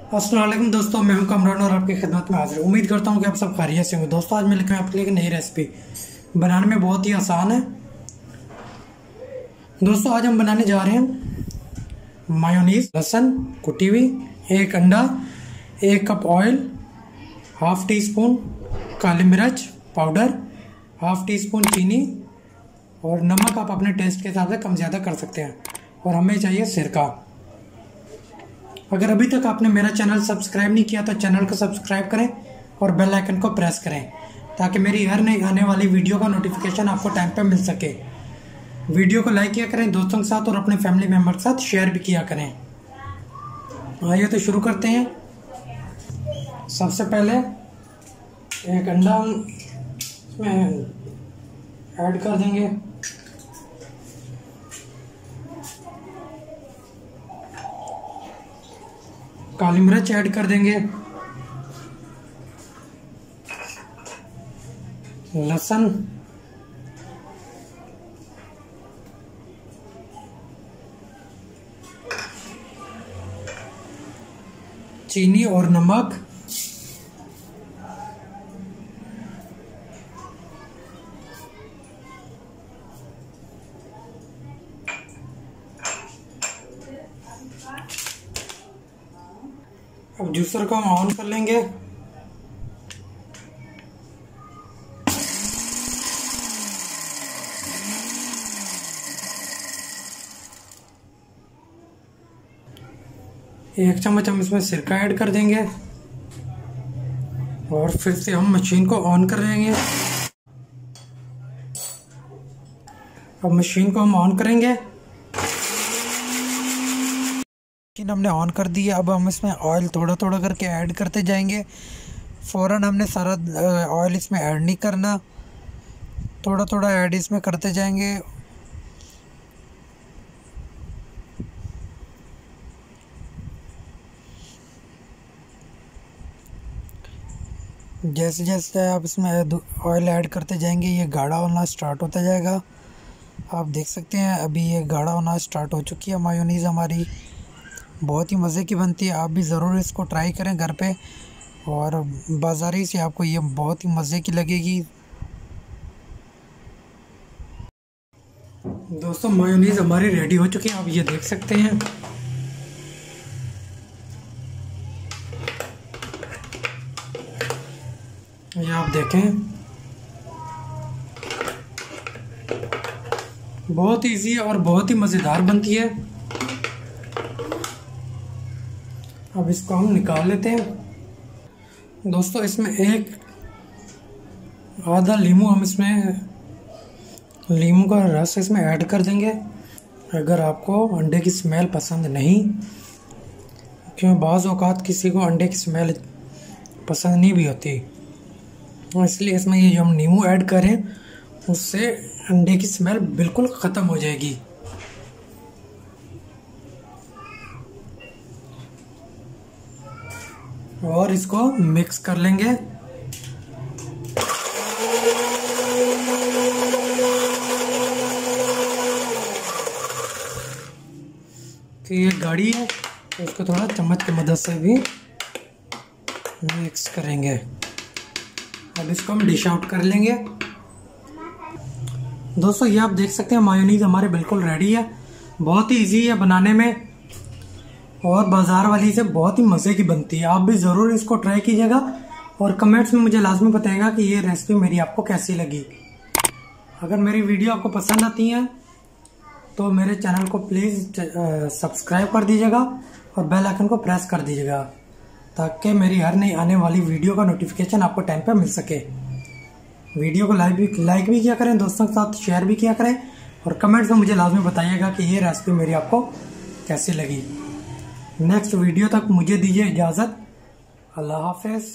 अस्सलाम वालेकुम दोस्तों, मैं हूं कमरान और आपकी खिदमत में हाजिर। उम्मीद करता हूं कि आप सब खैरियत से होंगे। दोस्तों आज मैं लेकर आपके लिए एक नई रेसिपी बनाने में बहुत ही आसान है। दोस्तों आज हम बनाने जा रहे हैं मायोनीज, लहसुन कुटी हुई, एक अंडा, 1 cup oil, half teaspoon काली मिर्च पाउडर, हाफ टी स्पून चीनी और नमक आप अपने टेस्ट के हिसाब से कम ज़्यादा कर सकते हैं। और हमें चाहिए सिरका। अगर अभी तक आपने मेरा चैनल सब्सक्राइब नहीं किया तो चैनल को सब्सक्राइब करें और बेल आइकन को प्रेस करें ताकि मेरी हर नई आने वाली वीडियो का नोटिफिकेशन आपको टाइम पे मिल सके। वीडियो को लाइक किया करें दोस्तों के साथ और अपने फैमिली मेम्बर के साथ शेयर भी किया करें। आइए तो शुरू करते हैं। सबसे पहले एक अंडा हम इसमें ऐड कर देंगे। काली मिर्च ऐड कर देंगे, लहसुन, चीनी और नमक, अब जूसर को हम ऑन कर लेंगे। एक चम्मच हम इसमें सिरका ऐड कर देंगे और फिर से हम मशीन को ऑन कर देंगे। अब मशीन को हम ऑन करेंगे। हमने ऑन कर दिया। अब हम इसमें ऑयल थोड़ा थोड़ा करके ऐड करते जाएंगे। फ़ौरन हमने सारा ऑयल इसमें ऐड नहीं करना, थोड़ा थोड़ा ऐड इसमें करते जाएंगे। जैसे जैसे आप इसमें ऑयल ऐड करते जाएंगे ये गाढ़ा होना स्टार्ट होता जाएगा। आप देख सकते हैं अभी ये गाढ़ा होना स्टार्ट हो चुकी है। मायोनीज़ हमारी बहुत ही मज़े की बनती है। आप भी ज़रूर इसको ट्राई करें घर पे और बाज़ारी से आपको ये बहुत ही मज़े की लगेगी। दोस्तों मायोनीज़ हमारी रेडी हो चुकी है, आप ये देख सकते हैं। ये आप देखें बहुत ईजी है और बहुत ही मज़ेदार बनती है। अब इसको हम निकाल लेते हैं। दोस्तों इसमें एक आधा लीमू हम इसमें लीमू का रस इसमें ऐड कर देंगे। अगर आपको अंडे की स्मेल पसंद नहीं, क्योंकि बाज़ औक़ात किसी को अंडे की स्मेल पसंद नहीं भी होती, इसलिए इसमें ये जो हम नींबू ऐड करें उससे अंडे की स्मेल बिल्कुल ख़त्म हो जाएगी। और इसको मिक्स कर लेंगे। तो ये गाढ़ी है तो इसको थोड़ा चम्मच की मदद से भी मिक्स करेंगे। अब इसको हम डिश आउट कर लेंगे। दोस्तों ये आप देख सकते हैं मायोनीज़ हमारे बिल्कुल रेडी है। बहुत ही इजी है बनाने में और बाज़ार वाली से बहुत ही मज़े की बनती है। आप भी ज़रूर इसको ट्राई कीजिएगा और कमेंट्स में मुझे लाजमी बताइएगा कि ये रेसिपी मेरी आपको कैसी लगी। अगर मेरी वीडियो आपको पसंद आती है तो मेरे चैनल को प्लीज़ सब्सक्राइब कर दीजिएगा और बेल आइकन को प्रेस कर दीजिएगा ताकि मेरी हर नई आने वाली वीडियो का नोटिफिकेशन आपको टाइम पर मिल सके। वीडियो को लाइक भी किया करें, दोस्तों के साथ शेयर भी किया करें और कमेंट्स में मुझे लाजमी बताइएगा कि ये रेसिपी मेरी आपको कैसी लगी। नेक्स्ट वीडियो तक मुझे दीजिए इजाज़त। अल्लाह हाफ़िज़।